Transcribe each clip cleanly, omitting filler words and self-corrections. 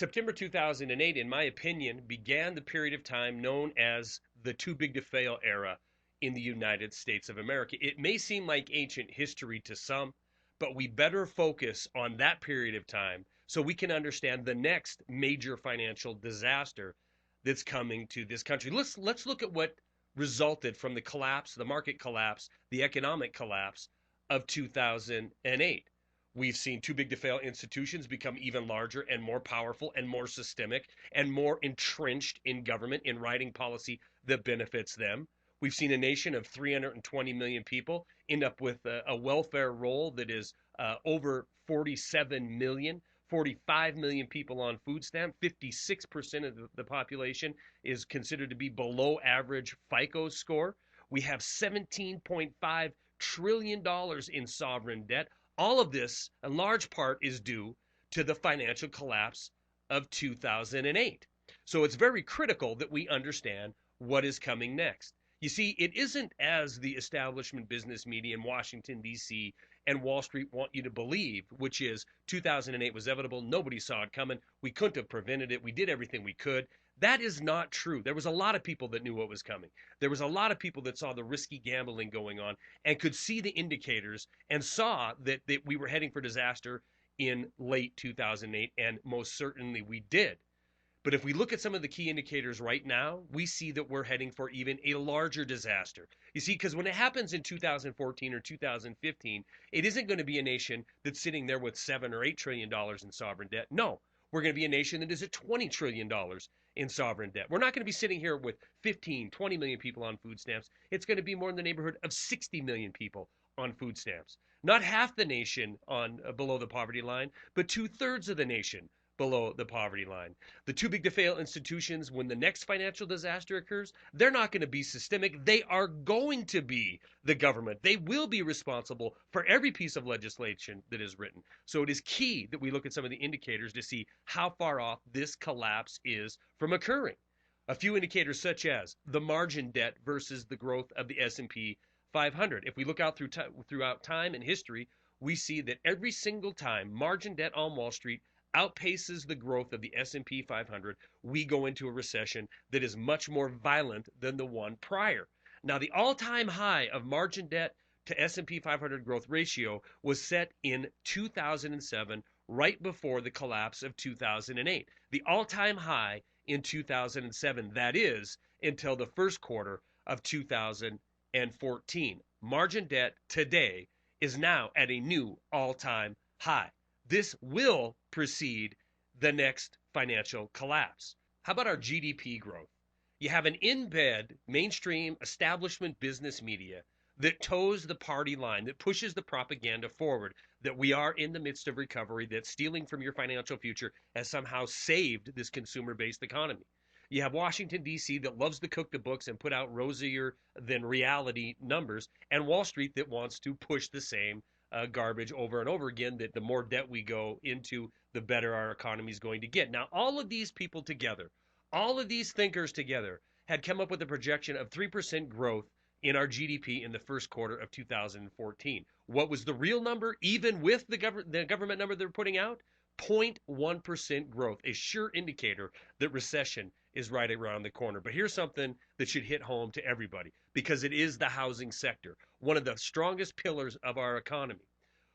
September 2008, in my opinion, began the period of time known as the too big to fail era in the United States of America. It may seem like ancient history to some, but we better focus on that period of time so we can understand the next major financial disaster that's coming to this country. Let's look at what resulted from the collapse, the market collapse, the economic collapse of 2008. We've seen too big to fail institutions become even larger and more powerful and more systemic and more entrenched in government in writing policy that benefits them. We've seen a nation of 320 million people end up with a welfare roll that is over 47 million, 45 million people on food stamp. 56% of the population is considered to be below average FICO score. We have $17.5 trillion in sovereign debt. All of this, in large part, is due to the financial collapse of 2008. So it's very critical that we understand what is coming next. You see, it isn't as the establishment business media in Washington, D.C. and Wall Street want you to believe, which is 2008 was inevitable. Nobody saw it coming. We couldn't have prevented it. We did everything we could. That is not true. There was a lot of people that knew what was coming. There was a lot of people that saw the risky gambling going on and could see the indicators and saw that we were heading for disaster in late 2008, and most certainly we did. But if we look at some of the key indicators right now, we see that we're heading for even a larger disaster. You see, because when it happens in 2014 or 2015, it isn't going to be a nation that's sitting there with $7 or $8 trillion in sovereign debt. No, we're going to be a nation that is at $20 trillion in sovereign debt. We're not going to be sitting here with 15, 20 million people on food stamps. It's going to be more in the neighborhood of 60 million people on food stamps. Not half the nation on below the poverty line, but 2/3 of the nation below the poverty line. The too big to fail institutions, when the next financial disaster occurs, they're not going to be systemic. They are going to be the government. They will be responsible for every piece of legislation that is written. So it is key that we look at some of the indicators to see how far off this collapse is from occurring. A few indicators such as the margin debt versus the growth of the S&P 500. If we look out throughout time and history, we see that every single time margin debt on Wall Street outpaces the growth of the S&P 500, we go into a recession that is much more violent than the one prior. Now, the all-time high of margin debt to S&P 500 growth ratio was set in 2007, right before the collapse of 2008. The all-time high in 2007, that is, until the first quarter of 2014. Margin debt today is now at a new all-time high. This will precede the next financial collapse. How about our GDP growth? You have an in-bed mainstream establishment business media that toes the party line, that pushes the propaganda forward, that we are in the midst of recovery, that stealing from your financial future has somehow saved this consumer-based economy. You have Washington, D.C. that loves to cook the books and put out rosier than reality numbers, and Wall Street that wants to push the same garbage over and over again, that the more debt we go into, the better our economy is going to get. Now, all of these people together, all of these thinkers together, had come up with a projection of 3% growth in our GDP in the first quarter of 2014. What was the real number, even with the government number they're putting out? 0.1% growth, a sure indicator that recession is right around the corner. But here's something that should hit home to everybody, because it is the housing sector, one of the strongest pillars of our economy.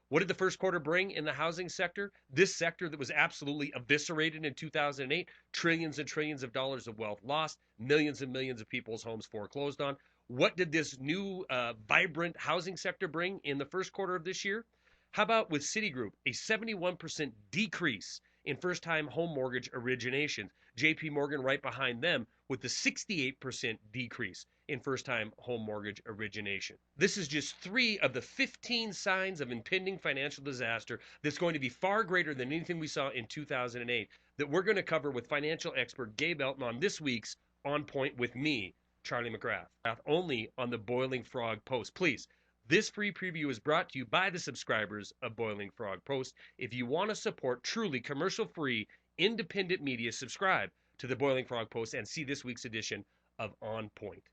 What did the first quarter bring in the housing sector? This sector that was absolutely eviscerated in 2008, trillions and trillions of dollars of wealth lost, millions and millions of people's homes foreclosed on. What did this new vibrant housing sector bring in the first quarter of this year? How about with Citigroup, a 71% decrease in first-time home mortgage originations. JP Morgan right behind them with the 68% decrease in first-time home mortgage origination. This is just 3 of the 15 signs of impending financial disaster that's going to be far greater than anything we saw in 2008 that we're going to cover with financial expert Gabe Elton on this week's On Point with me, Charlie McGrath, only on the Boiling Frog Post. Please, this free preview is brought to you by the subscribers of Boiling Frog Post. If you want to support truly commercial-free, independent media, subscribe to the Boiling Frog Post and see this week's edition of On Point.